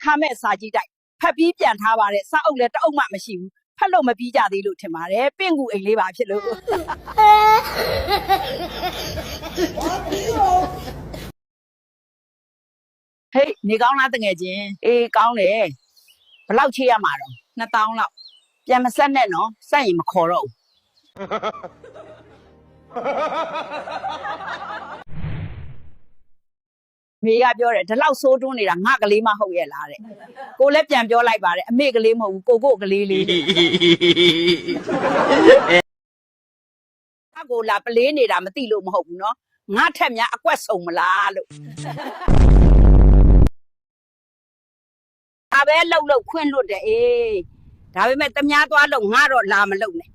အခါမဲ့စာကြည့်တိုက်ဖက်ပြီးပြန်ထားပါတဲ့စာအုပ်လည်းတအုပ်မှမရှိဘူးဖက်လို့မပြီးကြသေးလို့ထင်ပါတယ်ပင့်ကူအိမ်လေးပါဖြစ်လို့ဟေးနေကောင်းလားတငယ်ချင်းအေးကောင်းတယ်ဘလောက်ချေးရမှာတော့2000လောက်ပြန်မဆက်နဲ့နော်ဆက်ရင်မခေါ်တော့ဘူးမေကပြောတယ်ဒီလောက်စိုးတွန်းနေတာငါကလေးမဟုတ်ရဲ့လားတဲ့ကိုလည်းပြန်ပြောလိုက်ပါတယ်အမေကလေးမဟုတ်ဘူးကိုကလေးလေးကိုလာပလေးနေတာမသိလို့မဟုတ်ဘူးနော်ငါထက်များအကွက်ဆုံးမလားလို့ဒါပဲလှုပ်ခွင့်လွတ်တယ်အေးဒါပေမဲ့တမားသွားလို့ငါတော့လာမလုပ်နဲ့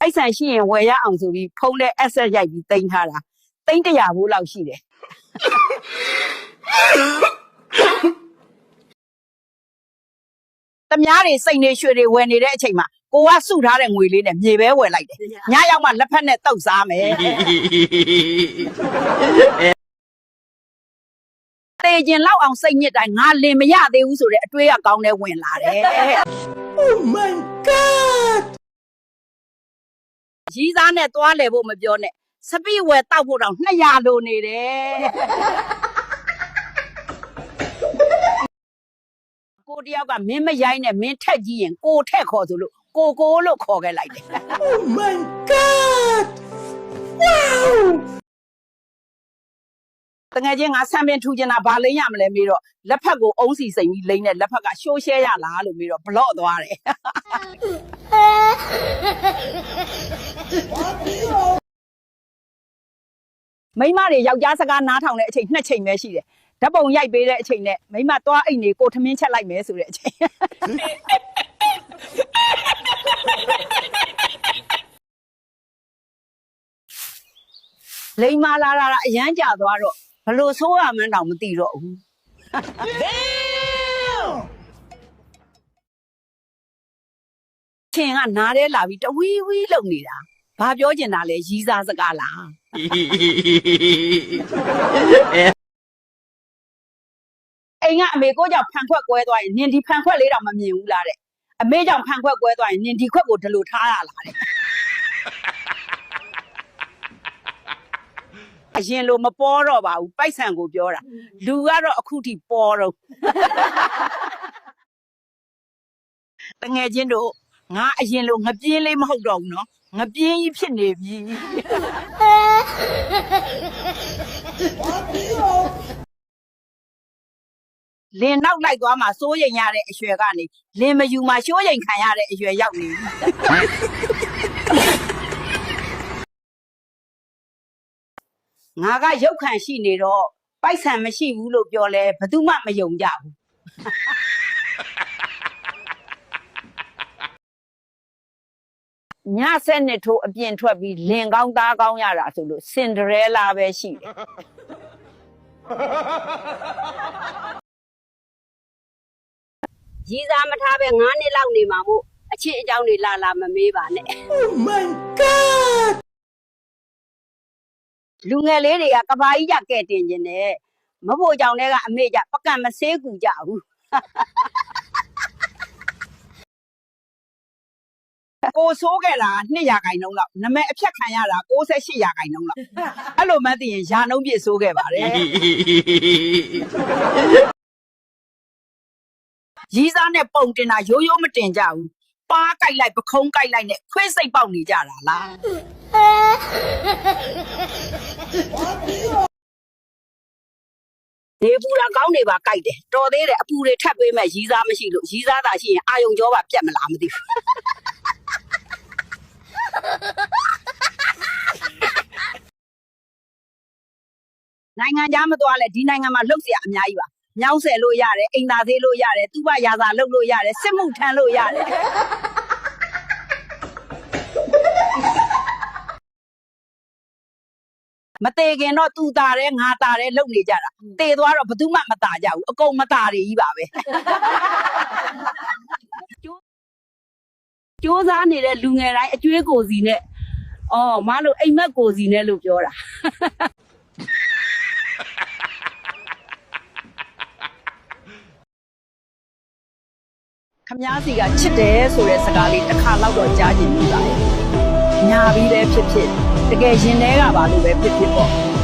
အိုက်ဆန်ရှိရင်ဝယ်ရအောင်ဆိုပြီးဖုန်းနဲ့ asset ရိုက်ပြီးတင်ထားတာ300ဘူးလောက်ရှိတယ်တမားတွေစိတ်နေရွှေတွေဝယ်နေတဲ့အချိန်မှာကိုကစုထားတဲ့ငွေလေးနဲ့မြေပဲဝယ်လိုက်တယ်ညရောက်မှလက်ဖက်နဲ့တုတ်စားမယ်တေကျင်လောက်အောင်စိတ်ညစ်တိုင်းငါလင်မရသေးဘူးဆိုတဲ့အတွေးအကောင်းနဲ့ဝင်လာတယ် Oh my god ရီးစားနဲ့သွားလေဖို့မပြောနဲ့စပိဝယ်တောက်ဖို့တော့200လိုနေတယ်ကိုတယောက်ကမင်းမရိုင်းနဲ့မင်းထက်ကြီးရင်ကိုထက်ခေါ်ဆိုလို့ကိုလို့ခေါ်ခဲ့လိုက်တယ် Oh my god wow တကယ်ချင်းငါဆံပင်ထူချင်တာဘာလိမ့်ရမလဲမေးတော့လက်ဖက်ကိုအုံးစီစိန်ပြီးလိမ့်နဲ့လက်ဖက်ကရှိုးရှဲရလားလို့မေးတော့ဘလော့သွားတယ်မိမတွေယောက်ျားစကားနားထောင်တဲ့အချိန်2ချိန်ပဲရှိတယ်ဓာတ်ပုံရိုက်ပေးတဲ့အချိန်နဲ့မိမသွားအိတ်နေကိုထမင်းချက်လိုက်မယ်ဆိုတဲ့အချိန်လိမ္မာလာတာအရန်ကြသွားတော့ဘလို့ဆိုးရမှန်းတောင်မသိတော့ဘူးချင်းကနားထဲလာပြီးတဝီးဝီးလုံနေတာဘာပြောချင်တာလဲရီးစားစကားလားအိမ်ကအမေကိုကြောင့်ဖန်ခွက်ကွဲသွားရင်နင်ဒီဖန်ခွက်လေးတော့မမြင်ဘူးလားတဲ့အမေကြောင့်ဖန်ခွက်ကွဲသွားရင်နင်ဒီခွက်ကိုဒီလိုထားရလားတဲ့အရင်လိုမပေါ်တော့ပါဘူးပိုက်ဆံကိုပြောတာလူကတော့အခုထိပေါ်တော့တငယ်ချင်းတို့ငါအရင်လိုငပြင်းလေးမဟုတ်တော့ဘူးနော်ငပြင်းကြီးဖြစ်နေပြီလင်းနောက်လိုက်သွားမှစိုးရိမ်ရတဲ့အရွယ်ကနေလင်းမယူမှရှိုးရိမ်ခံရတဲ့အရွယ်ရောက်နေငါကရုပ်ခံရှိနေတော့ပိုက်ဆံမရှိဘူးလို့ပြောလဲဘယ်သူမှမယုံကြဘူးညဆက်နှစ်ထိုးအပြင်ထွက်ပြီးလင်ကောင်းသားကောင်းရတာဆိုလို့စင်ဒရဲလာပဲရှိတယ်ရီးစားမထားပဲ9နှစ်လောက်နေမှာမို့အချင်းအကြောင်းတွေလာမမေးပါနဲ့ Oh my god လူငယ်လေးတွေကကဘာကြီးကြကဲ့တင်ခြင်းနဲ့မဖို့ကြောင့်လည်းကအမေကြပကံမဆေးကူကြဘူးကိုဆိုးခဲ့တာ200%လောက်နမဲအဖြတ်ခံရတာ68%လောက်အဲ့လိုမှသိရင်ယာနှုံးပြည့်ဆိုးခဲ့ပါတယ်ရီးစားနဲ့ပုံတင်တာရိုးရိုးမတင်ကြဘူးပါးကြိုက်လိုက်ပခုံးကြိုက်လိုက်နဲ့ခွေးစိတ်ပေါက်နေကြတာလားဒီပူလာကောင်းနေပါကြိုက်တယ်တော်သေးတယ်အပူတွေထပ်ပေးမဲ့ရီးစားမရှိလို့ရီးစားသာရှိရင်အာယုံကြောပါပြတ်မလားမသိဘူးနိုင်ငံခြားမသွားလဲဒီနိုင်ငံမှာလှုပ်เสียအများကြီးပါညောင်းဆယ်လို့ရတယ်အိမ်သာသေးလို့ရတယ်သူ့ဘရာသာလှုပ်လို့ရတယ်စစ်မှုထမ်းလို့ရတယ်မသေးခင်တော့သူတာတယ်ငါတာတယ်လှုပ်နေကြတာသေသွားတော့ဘယ်သူမှမတာကြဘူးအကုန်မတာတွေကြီးပါပဲကြိုးစားနေတဲ့လူငယ်တိုင်းအကျွေးကိုစီနဲ့အော်မလို့အိမ်မက်ကိုစီနဲ့လို့ပြောတာ ခမားစီကချစ်တယ်ဆိုတဲ့စကားလေးတစ်ခါတော့ကြားကျင်ပြီးပါရဲ့ညာပြီးပဲဖြစ်ဖြစ်တကယ်ရင်ထဲကပါလို့ပဲဖြစ်ဖြစ်ပေါ့